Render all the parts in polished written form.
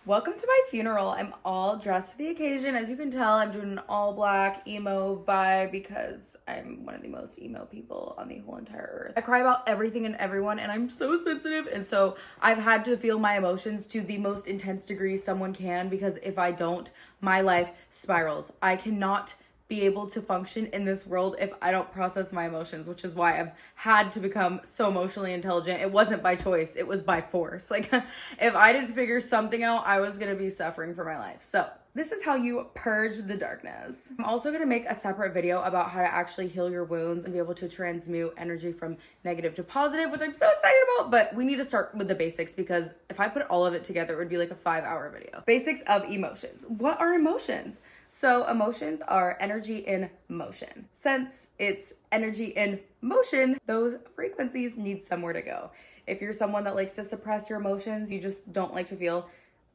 Welcome to my funeral. I'm all dressed for the occasion. As you can tell, I'm doing an all black emo vibe because I'm one of the most emo people on the whole entire earth. I cry about everything and everyone, and I'm so sensitive, and so I've had to feel my emotions to the most intense degree someone can, because if I don't, my life spirals. I cannot be able to function in this world if I don't process my emotions, which is why I've had to become so emotionally intelligent. It wasn't by choice, it was by force. Like, if I didn't figure something out, I was gonna be suffering for my life. So this is how you purge the darkness. I'm also gonna make a separate video about how to actually heal your wounds and be able to transmute energy from negative to positive, which I'm so excited about, but we need to start with the basics because if I put all of it together, it would be like a 5-hour video. Basics of emotions. What are emotions? So emotions are energy in motion. Since it's energy in motion, those frequencies need somewhere to go. If you're someone that likes to suppress your emotions, you just don't like to feel,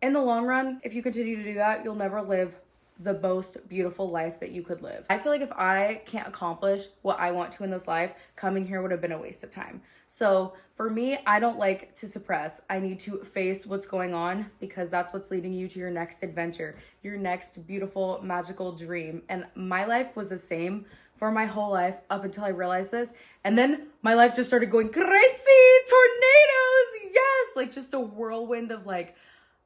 in the long run, if you continue to do that, you'll never live the most beautiful life that you could live. I feel like if I can't accomplish what I want to in this life, coming here would have been a waste of time. So for me, I don't like to suppress. I need to face what's going on because that's what's leading you to your next adventure, your next beautiful, magical dream. And my life was the same for my whole life up until I realized this. And then my life just started going crazy, tornadoes, yes, like just a whirlwind of like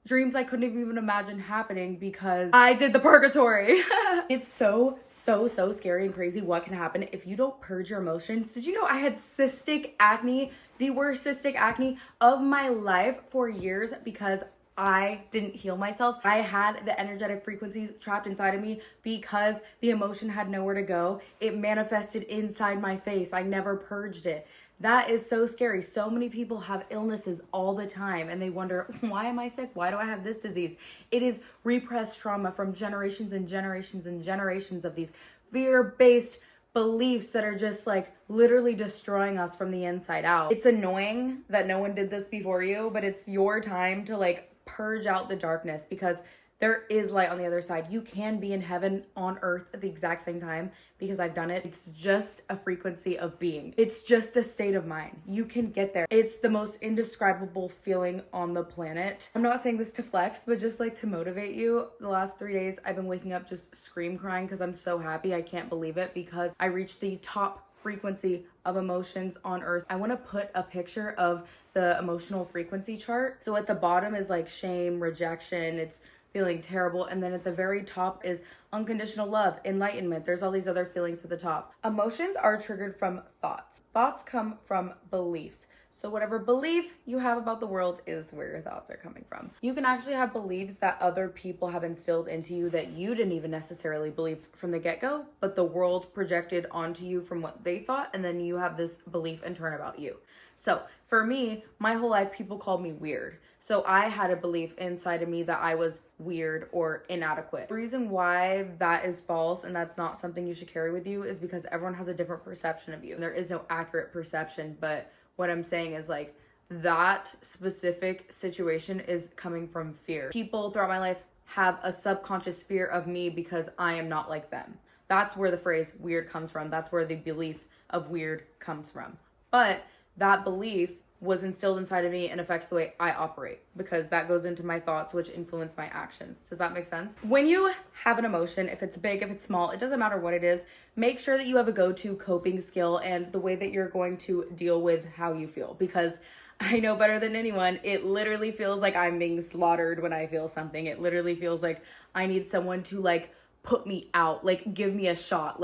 dreams I couldn't even imagine happening because I did the purgatory. It's so scary and crazy what can happen if you don't purge your emotions. Did you know I had cystic acne, the worst cystic acne of my life for years because I didn't heal myself. I had the energetic frequencies trapped inside of me because the emotion had nowhere to go. It manifested inside my face. I never purged it. That is so scary. So many people have illnesses all the time and they wonder, why am I sick? Why do I have this disease? It is repressed trauma from generations and generations and generations of these fear-based beliefs that are just like literally destroying us from the inside out. It's annoying that no one did this before you, but it's your time to like purge out the darkness because there is light on the other side. You can be in heaven on earth at the exact same time because I've done it. It's just a frequency of being. It's just a state of mind. You can get there. It's the most indescribable feeling on the planet. I'm not saying this to flex, but just like to motivate you. The last 3 days, I've been waking up just scream crying because I'm so happy. I can't believe it because I reached the top frequency of emotions on earth. I want to put a picture of the emotional frequency chart. So at the bottom is like shame, rejection, it's feeling terrible, and then at the very top is unconditional love, enlightenment. There's all these other feelings at the top. Emotions are triggered from thoughts. Thoughts come from beliefs. So whatever belief you have about the world is where your thoughts are coming from. You can actually have beliefs that other people have instilled into you that you didn't even necessarily believe from the get-go, but the world projected onto you from what they thought, and then you have this belief in turn about you. So for me, my whole life, people called me weird. So I had a belief inside of me that I was weird or inadequate. The reason why that is false and that's not something you should carry with you is because everyone has a different perception of you. There is no accurate perception, but what I'm saying is like that specific situation is coming from fear. People throughout my life have a subconscious fear of me because I am not like them. That's where the phrase weird comes from. That's where the belief of weird comes from. But that belief was instilled inside of me and affects the way I operate because that goes into my thoughts, which influence my actions. Does that make sense? When you have an emotion, if it's big, if it's small, it doesn't matter what it is, make sure that you have a go-to coping skill and the way that you're going to deal with how you feel, because I know better than anyone, it literally feels like I'm being slaughtered when I feel something. It literally feels like I need someone to like put me out, like give me a shot.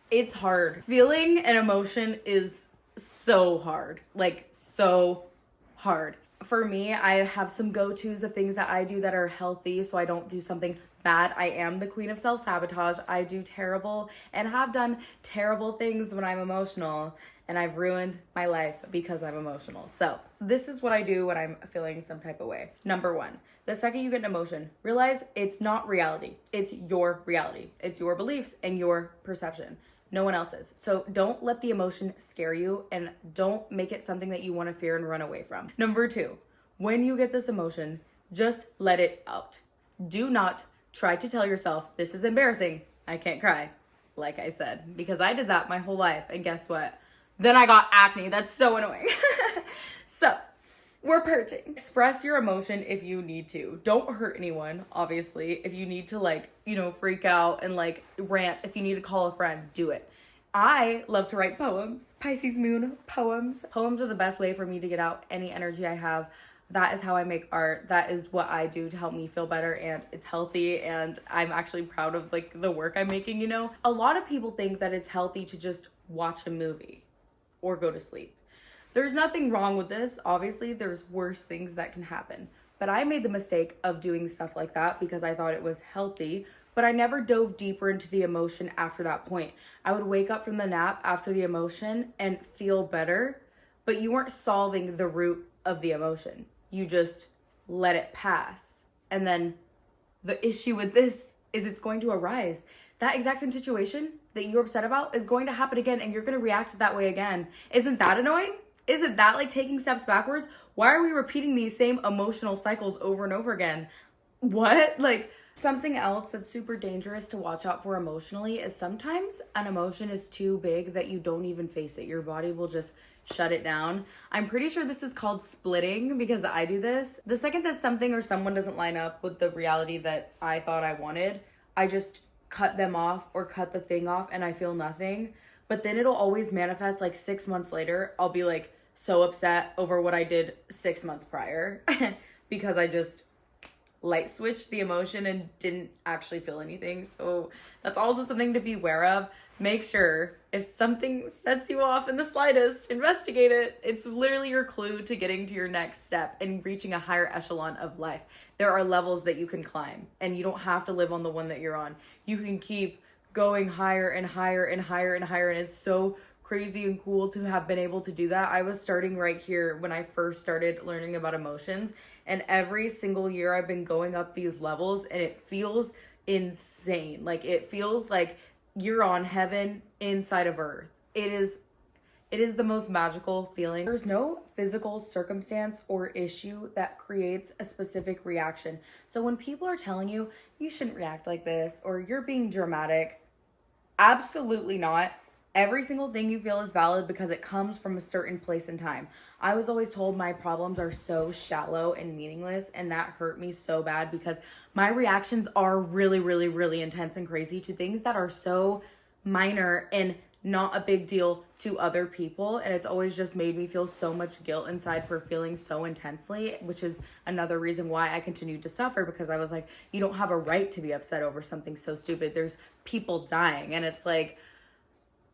It's hard. Feeling an emotion is so hard, like so hard. For me, I have some go-tos of things that I do that are healthy so I don't do something bad. I am the queen of self-sabotage. I do terrible and have done terrible things when I'm emotional, and I've ruined my life because I'm emotional. So this is what I do when I'm feeling some type of way. Number one, the second you get an emotion, realize it's not reality. It's your reality. It's your beliefs and your perception. No one else's. So don't let the emotion scare you and don't make it something that you want to fear and run away from. Number two, when you get this emotion, just let it out. Do not try to tell yourself, this is embarrassing, I can't cry, like I said, because I did that my whole life. And guess what? Then I got acne. That's so annoying. So We're purging. Express your emotion if you need to. Don't hurt anyone, obviously. If you need to, like, you know, freak out and, like, rant, if you need to call a friend, do it. I love to write poems. Pisces moon poems. Poems are the best way for me to get out any energy I have. That is how I make art. That is what I do to help me feel better, and it's healthy, and I'm actually proud of, like, the work I'm making, you know? A lot of people think that it's healthy to just watch a movie or go to sleep. There's nothing wrong with this. Obviously, there's worse things that can happen. But I made the mistake of doing stuff like that because I thought it was healthy, but I never dove deeper into the emotion after that point. I would wake up from the nap after the emotion and feel better, but you weren't solving the root of the emotion. You just let it pass. And then the issue with this is it's going to arise. That exact same situation that you're upset about is going to happen again, and you're going to react that way again. Isn't that annoying? Isn't that like taking steps backwards? Why are we repeating these same emotional cycles over and over again? What? Like, something else that's super dangerous to watch out for emotionally is sometimes an emotion is too big that you don't even face it. Your body will just shut it down. I'm pretty sure this is called splitting because I do this. The second that something or someone doesn't line up with the reality that I thought I wanted, I just cut them off or cut the thing off and I feel nothing. But then it'll always manifest like 6 months later. I'll be like so upset over what I did 6 months prior because I just light switched the emotion and didn't actually feel anything. So that's also something to be aware of. Make sure if something sets you off in the slightest, investigate it. It's literally your clue to getting to your next step and reaching a higher echelon of life. There are levels that you can climb, and you don't have to live on the one that you're on. You can keep going higher and higher and higher and higher, and it's so crazy and cool to have been able to do that. I was starting right here when I first started learning about emotions, and every single year I've been going up these levels, and it feels insane. Like, it feels like you're on heaven inside of earth. It is the most magical feeling. There's no physical circumstance or issue that creates a specific reaction. So when people are telling you, you shouldn't react like this, or you're being dramatic, absolutely not. Every single thing you feel is valid because it comes from a certain place in time. I was always told my problems are so shallow and meaningless, and that hurt me so bad because my reactions are really, really, really intense and crazy to things that are so minor and not a big deal to other people. And it's always just made me feel so much guilt inside for feeling so intensely, which is another reason why I continued to suffer, because I was like, you don't have a right to be upset over something so stupid. There's people dying, and it's like,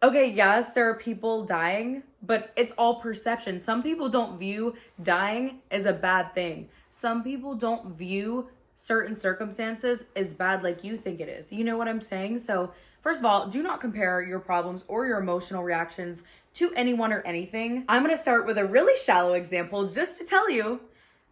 okay, yes, there are people dying, but it's all perception. Some people don't view dying as a bad thing. Some people don't view certain circumstances as bad like you think it is. You know what I'm saying? So first of all, do not compare your problems or your emotional reactions to anyone or anything. I'm going to start with a really shallow example just to tell you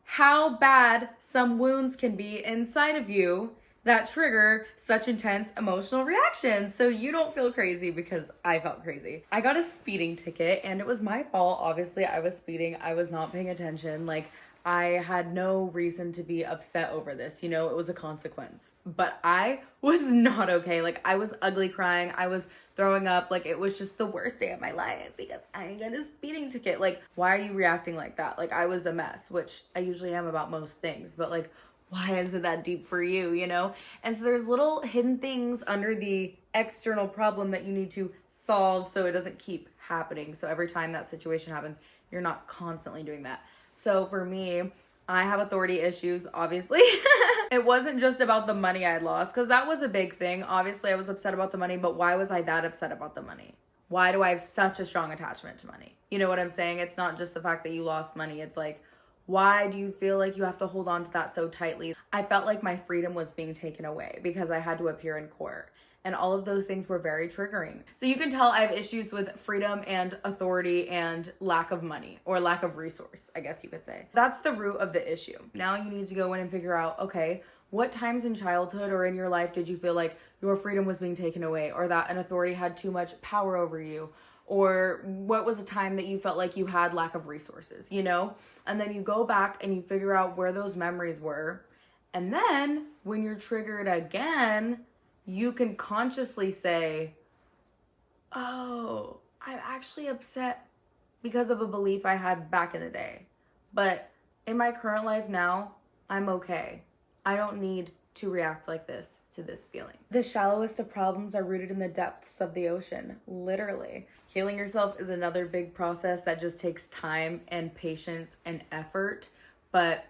how bad some wounds can be inside of you that trigger such intense emotional reactions, so you don't feel crazy, because I felt crazy. I got a speeding ticket, and it was my fault. Obviously, I was speeding. I was not paying attention. Like, I had no reason to be upset over this. You know, it was a consequence. But I was not okay. Like, I was ugly crying. I was throwing up. Like, it was just the worst day of my life because I got a speeding ticket. Like, why are you reacting like that? Like, I was a mess, which I usually am about most things. But, like, why is it that deep for you, you know? And so there's little hidden things under the external problem that you need to solve so it doesn't keep happening. So every time that situation happens, you're not constantly doing that. So for me, I have authority issues, obviously. It wasn't just about the money I lost, because that was a big thing. Obviously, I was upset about the money, but why was I that upset about the money? Why do I have such a strong attachment to money? You know what I'm saying? It's not just the fact that you lost money. It's like, why do you feel like you have to hold on to that so tightly? I felt like my freedom was being taken away because I had to appear in court. And all of those things were very triggering. So you can tell I have issues with freedom and authority and lack of money, or lack of resource, I guess you could say. That's the root of the issue. Now you need to go in and figure out, okay, what times in childhood or in your life did you feel like your freedom was being taken away, or that an authority had too much power over you? Or what was a time that you felt like you had lack of resources, you know? And then you go back and you figure out where those memories were. And then when you're triggered again, you can consciously say, oh, I'm actually upset because of a belief I had back in the day. But in my current life now, I'm okay. I don't need to react like this to this feeling. The shallowest of problems are rooted in the depths of the ocean, literally. Healing yourself is another big process that just takes time and patience and effort, but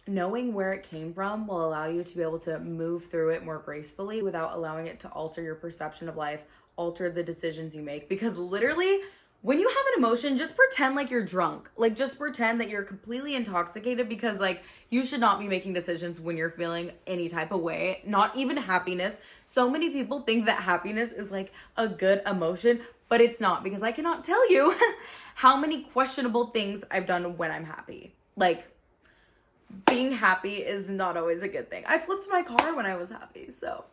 knowing where it came from will allow you to be able to move through it more gracefully without allowing it to alter your perception of life, alter the decisions you make. Because literally, when you have an emotion, just pretend like you're drunk. Like, just pretend that you're completely intoxicated, because like, you should not be making decisions when you're feeling any type of way, not even happiness. So many people think that happiness is like a good emotion, but it's not, because I cannot tell you how many questionable things I've done when I'm happy. Like, being happy is not always a good thing. I flipped my car when I was happy, so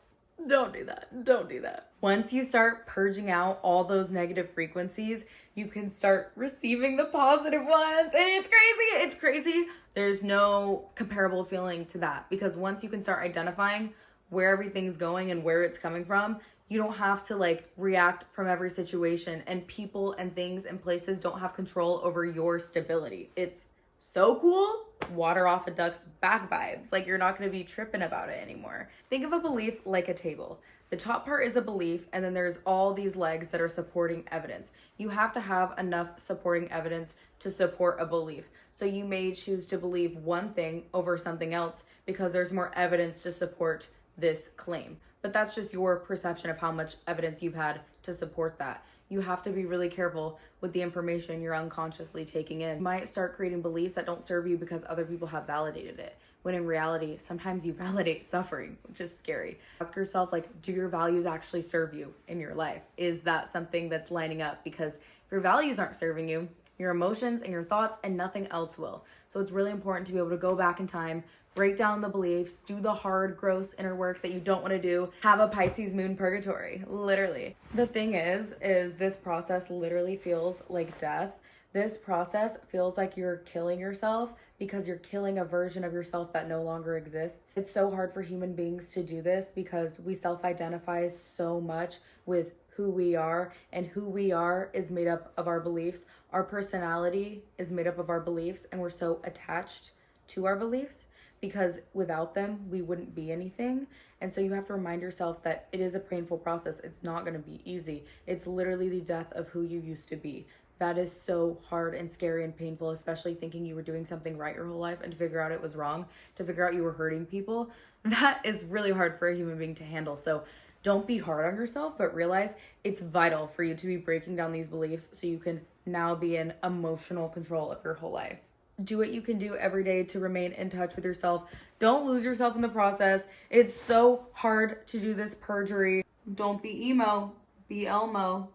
don't do that. Don't do that. Once you start purging out all those negative frequencies, you can start receiving the positive ones. And it's crazy. It's crazy. There's no comparable feeling to that, because once you can start identifying where everything's going and where it's coming from, you don't have to like react from every situation, and people and things and places don't have control over your stability. It's so cool. Water off a duck's back vibes. Like, you're not going to be tripping about it anymore. Think of a belief like a table. The top part is a belief, and then there's all these legs that are supporting evidence. You have to have enough supporting evidence to support a belief. So you may choose to believe one thing over something else because there's more evidence to support this claim. But that's just your perception of how much evidence you've had to support that. You have to be really careful with the information you're unconsciously taking in. You might start creating beliefs that don't serve you because other people have validated it, when in reality, sometimes you validate suffering, which is scary. Ask yourself, like, do your values actually serve you in your life? Is that something that's lining up? Because if your values aren't serving you, your emotions and your thoughts and nothing else will. So it's really important to be able to go back in time, break down the beliefs, do the hard, gross inner work that you don't want to do, have a Pisces moon purgatory, literally. The thing is this process literally feels like death. This process feels like you're killing yourself because you're killing a version of yourself that no longer exists. It's so hard for human beings to do this because we self-identify so much with who we are, and who we are is made up of our beliefs. Our personality is made up of our beliefs, and we're so attached to our beliefs because without them, we wouldn't be anything. And so you have to remind yourself that it is a painful process. It's not going to be easy. It's literally the death of who you used to be. That is so hard and scary and painful, especially thinking you were doing something right your whole life and to figure out it was wrong, to figure out you were hurting people. That is really hard for a human being to handle. So don't be hard on yourself, but realize it's vital for you to be breaking down these beliefs so you can now be in emotional control of your whole life. Do what you can do every day to remain in touch with yourself. Don't lose yourself in the process. It's so hard to do this purgery. Don't be emo, be Elmo.